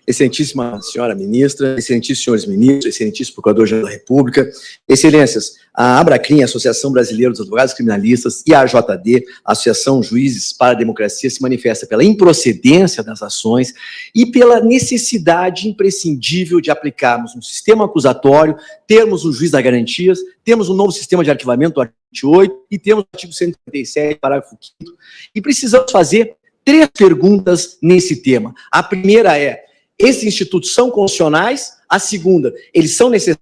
excelentíssima senhora ministra, excelentíssimos senhores ministros, excelentíssimo procurador-geral da República, excelências, a Abracrim, Associação Brasileira dos Advogados Criminalistas, e a AJD, Associação Juízes para a Democracia, se manifesta pela improcedência das ações e pela necessidade imprescindível de aplicarmos um sistema acusatório, termos um juiz das garantias, temos um novo sistema de arquivamento do artigo 28 e temos o artigo 157, parágrafo 5º, e precisamos fazer 3 perguntas nesse tema. A primeira é: esses institutos são constitucionais? A segunda, eles são necessários?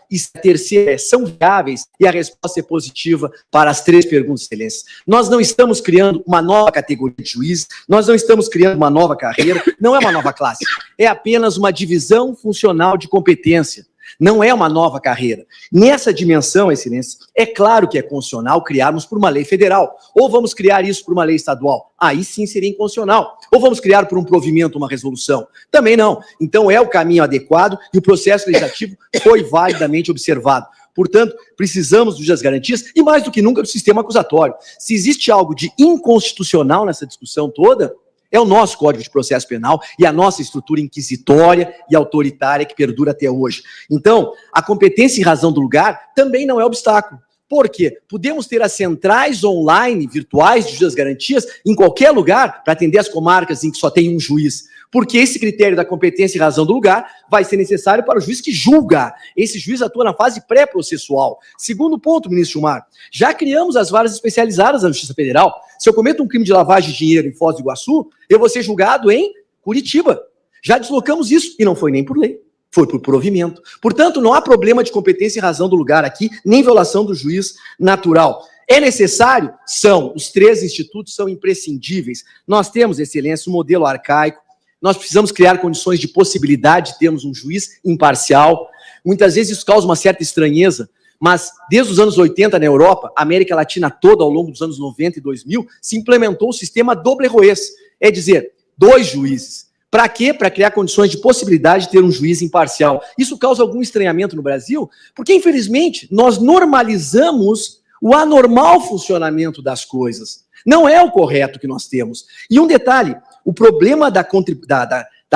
E a terceira é: são viáveis? E a resposta é positiva para as 3 perguntas, excelências. Nós não estamos criando uma nova categoria de juízes, nós não estamos criando uma nova carreira, não é uma nova classe, é apenas uma divisão funcional de competência. Não é uma nova carreira. Nessa dimensão, excelência, é claro que é constitucional criarmos por uma lei federal. Ou vamos criar isso por uma lei estadual? Aí sim seria inconstitucional. Ou vamos criar por um provimento, uma resolução? Também não. Então é o caminho adequado e o processo legislativo foi validamente observado. Portanto, precisamos das garantias e, mais do que nunca, do sistema acusatório. Se existe algo de inconstitucional nessa discussão toda, é o nosso Código de Processo Penal e a nossa estrutura inquisitória e autoritária que perdura até hoje. Então, a competência em razão do lugar também não é obstáculo. Por quê? Podemos ter as centrais online, virtuais, de juiz das garantias, em qualquer lugar, para atender as comarcas em que só tem um juiz. Porque esse critério da competência e razão do lugar vai ser necessário para o juiz que julga. Esse juiz atua na fase pré-processual. Segundo ponto, ministro Gilmar, já criamos as varas especializadas da Justiça Federal. Se eu cometo um crime de lavagem de dinheiro em Foz do Iguaçu, eu vou ser julgado em Curitiba. Já deslocamos isso, e não foi nem por lei, foi por provimento. Portanto, não há problema de competência e razão do lugar aqui, nem violação do juiz natural. É necessário? São. Os 3 institutos são imprescindíveis. Nós temos, excelência, um modelo arcaico. Nós precisamos criar condições de possibilidade de termos um juiz imparcial. Muitas vezes isso causa uma certa estranheza, mas desde os anos 80 na Europa, a América Latina toda, ao longo dos anos 90 e 2000, se implementou o sistema doble juez, é dizer, 2 juízes. Para quê? Para criar condições de possibilidade de ter um juiz imparcial. Isso causa algum estranhamento no Brasil, porque, infelizmente, nós normalizamos o anormal funcionamento das coisas. Não é o correto que nós temos. E um detalhe, o problema da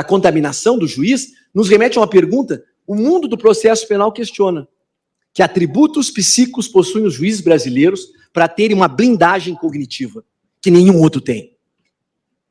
contaminação do juiz nos remete a uma pergunta. O mundo do processo penal questiona que atributos psíquicos possuem os juízes brasileiros para terem uma blindagem cognitiva que nenhum outro tem.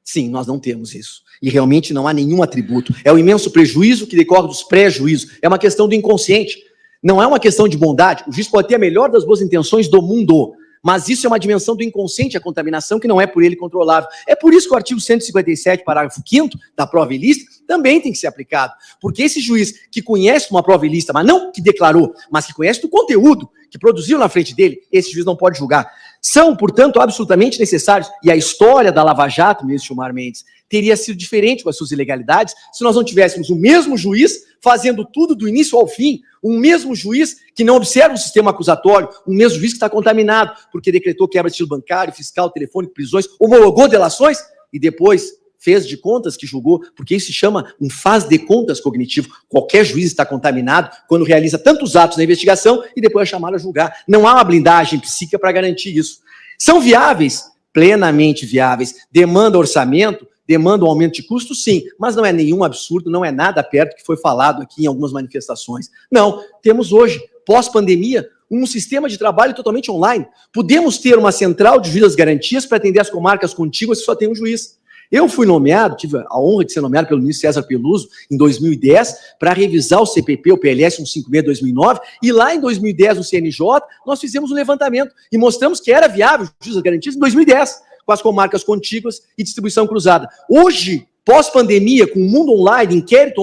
Sim, nós não temos isso. E realmente não há nenhum atributo. É o imenso prejuízo que decorre dos pré-juízos. É uma questão do inconsciente. Não é uma questão de bondade. O juiz pode ter a melhor das boas intenções do mundo, mas isso é uma dimensão do inconsciente, a contaminação, que não é por ele controlável. É por isso que o artigo 157, parágrafo 5º, da prova ilícita, também tem que ser aplicado. Porque esse juiz que conhece uma prova ilícita, mas não que declarou, mas que conhece do conteúdo que produziu na frente dele, esse juiz não pode julgar. São, portanto, absolutamente necessários. E a história da Lava Jato, ministro Gilmar Mendes, teria sido diferente com as suas ilegalidades se nós não tivéssemos o mesmo juiz fazendo tudo do início ao fim, um mesmo juiz que não observa o sistema acusatório, um mesmo juiz que está contaminado, porque decretou quebra de estilo bancário, fiscal, telefônico, prisões, homologou delações e depois fez de contas que julgou, porque isso se chama um faz de contas cognitivo. Qualquer juiz está contaminado quando realiza tantos atos na investigação e depois é chamado a julgar. Não há uma blindagem psíquica para garantir isso. São viáveis? Plenamente viáveis. Demanda orçamento? Demanda um aumento de custo? Sim, mas não é nenhum absurdo, não é nada perto do que foi falado aqui em algumas manifestações. Não, temos hoje, pós-pandemia, um sistema de trabalho totalmente online. Podemos ter uma central de juiz das garantias para atender as comarcas contíguas que só tem um juiz. Eu fui nomeado, tive a honra de ser nomeado pelo ministro César Peluso em 2010 para revisar o CPP, o PLS 156/2009, e lá em 2010 no CNJ nós fizemos um levantamento e mostramos que era viável o juiz das garantias em 2010, com as comarcas contíguas e distribuição cruzada. Hoje, pós-pandemia, com o mundo online, inquérito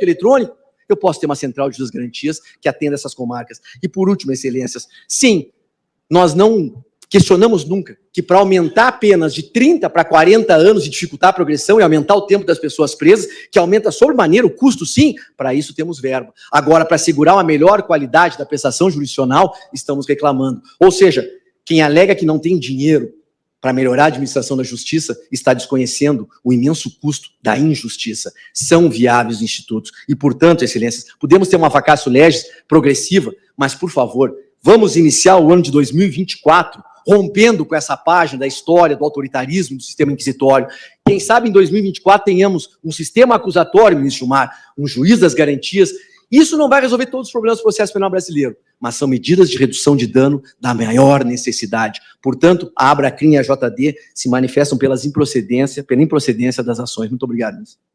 eletrônico, eu posso ter uma central de juiz das garantias que atenda essas comarcas. E por último, excelências, sim, nós não questionamos nunca que para aumentar penas de 30 para 40 anos e dificultar a progressão e aumentar o tempo das pessoas presas, que aumenta sobremaneira o custo, sim, para isso temos verba. Agora, para assegurar uma melhor qualidade da prestação jurisdicional, estamos reclamando. Ou seja, quem alega que não tem dinheiro para melhorar a administração da justiça está desconhecendo o imenso custo da injustiça. São viáveis os institutos e, portanto, excelências, podemos ter uma vacatio legis progressiva, mas, por favor, vamos iniciar o ano de 2024 rompendo com essa página da história do autoritarismo do sistema inquisitório. Quem sabe em 2024 tenhamos um sistema acusatório, ministro Gilmar, um juiz das garantias. Isso não vai resolver todos os problemas do processo penal brasileiro, mas são medidas de redução de dano da maior necessidade. Portanto, a Abracrim e a JD se manifestam pela improcedência das ações. Muito obrigado, ministro.